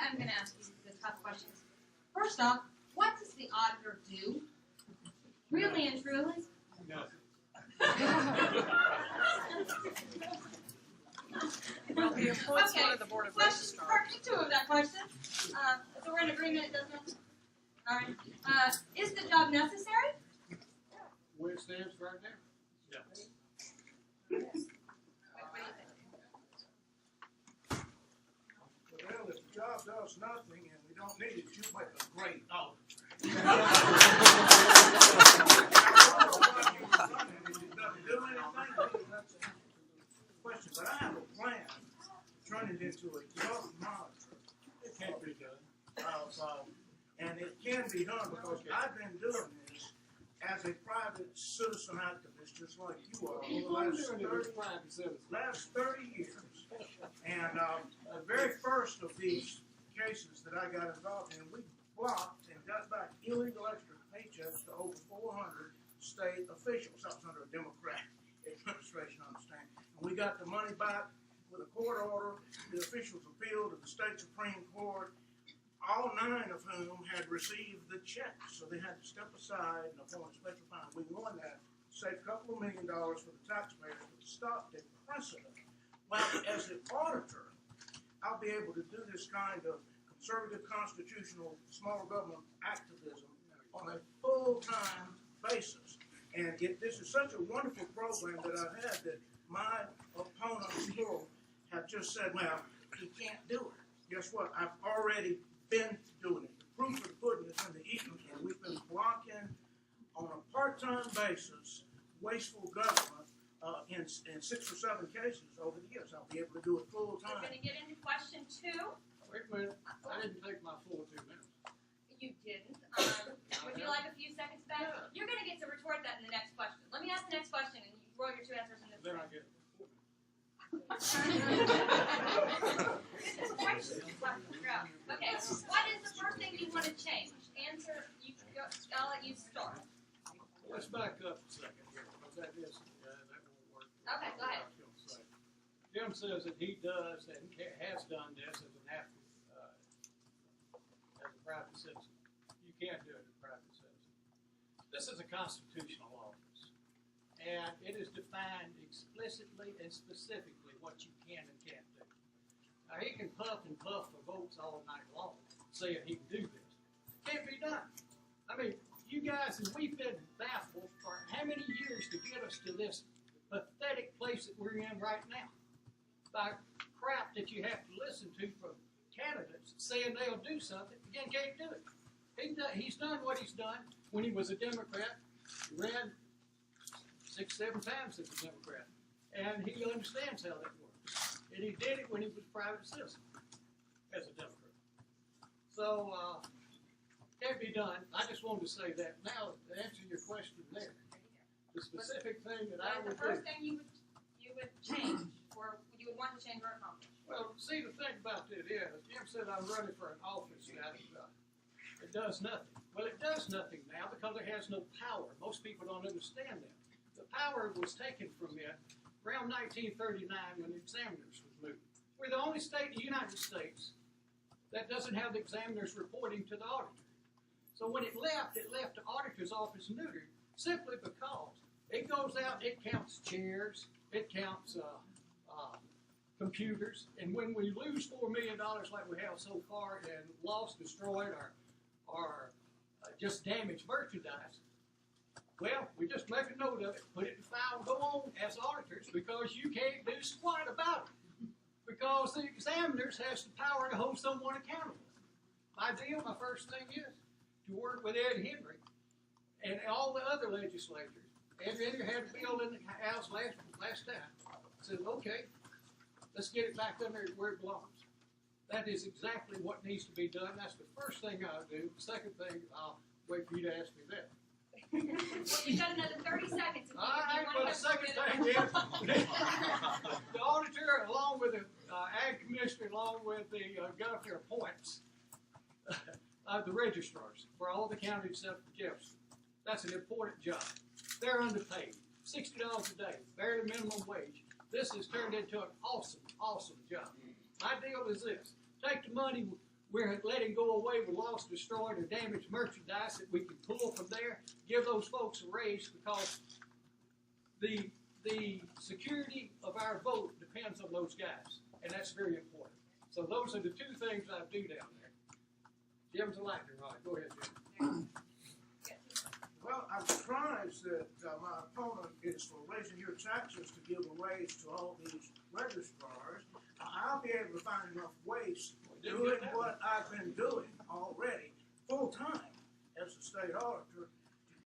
I'm going to ask you the tough questions. First off, what does the auditor do? Really and truly? Well, he appoints one of the board of Question, registrars. part two of that question. So we're in agreement, it doesn't. All right. Is the job necessary? Where it stands right now? Yeah. What do you think? Well, if the job does nothing and we don't need it, you make a great auditor. Question, but I have a plan to turn it into a job monitor. It can't be done. And it can be done because I've been doing this as a private citizen activist, just like you are, over the last 30 years. And the very first of these cases that I got involved in, we blocked and got back illegal extra paychecks to over 400 state officials. That was under a Democrat administration, I understand. And we got the money back with a court order. The officials appealed to the state Supreme Court, all 9 of whom had received the check. So they had to step aside and appoint a special fine. We won that, saved a couple of $1 million for the taxpayers, but stopped the precedent. Well, as an auditor, I'll be able to do this kind of conservative, constitutional, small government activism on a full-time basis. And this is such a wonderful program that I've had that my opponents have just said, well, he can't do it. Guess what? I've already been doing it. The proof of the pudding is in the eating, and we've been blocking on a part-time basis wasteful government in 6 or 7 cases over the years. I'll be able to do it full-time. We're going to get into question 2. Wait a minute. I didn't take my full 2 minutes. You didn't. Would you like a few seconds back? Yeah. You're going to get to retort that in the next question. Let me ask the next question, and you throw your 2 answers in this. Then I get it. Okay, what is the first thing you want to change? Answer, I'll let you start. Let's back up a second here, because that won't work. Okay, go ahead. Jim says that he does and has done this as an active, as a private citizen. You can't do it as a private citizen. This is a constitutional office, and it is defined explicitly and specifically what you can and can't do. Now, he can puff and puff for votes all night long, saying he can do this. Can't be done. I mean, you guys, and we've been baffled for how many years to get us to this pathetic place that we're in right now. By crap that you have to listen to from candidates saying they'll do something, again, can't do it. He's done what he's done when he was a Democrat. He ran 6, 7 times as a Democrat. And he understands how that works. And he did it when he was a private citizen as a Democrat. So, can't be done. I just wanted to say that. Now, to answer your question there, the specific thing that I would do. The first thing you would change, or you would want to change or accomplish. Well, see, the thing about it is, Jim said I'm running for an office that it does nothing. Well, it does nothing now because it has no power. Most people don't understand that. The power was taken from it around 1939 when the examiners was moved. We're the only state in the United States that doesn't have the examiners reporting to the auditor. So when it left the auditor's office neutered simply because it goes out, it counts chairs, it counts computers, and when we lose $4 million like we have so far and lost, destroyed, or just damaged merchandise, well, we just make a note of it, put it in the file, and go on as auditors because you can't do squat about it. Because the examiners has the power to hold someone accountable. My first thing is to work with Ed Henry and all the other legislators. Ed Henry had a bill in the House last time. Said, okay, let's get it back under where it belongs. That is exactly what needs to be done. That's the first thing I'll do. The second thing, I'll wait for you to ask me that. Well, you've got another 30 seconds. All right, well, the second thing is the auditor, along with the ag commissioner, along with the governor appoints the registrars for all the counties except for Jefferson. That's an important job. They're underpaid, $60 a day, barely minimum wage. This has turned into an awesome, awesome job. My deal is this. Take the money we're letting go away with lost, destroyed, or damaged merchandise that we can pull from there. Give those folks a raise because the security of our vote depends on those guys, and that's very important. So those are the two things I do down there. Jim's a lightning rod. Go ahead, Jim. Well, I'm surprised that my opponent is for raising your taxes to give a raise to all these registrars. I'll be able to find enough ways doing what I've been doing already full time as a state auditor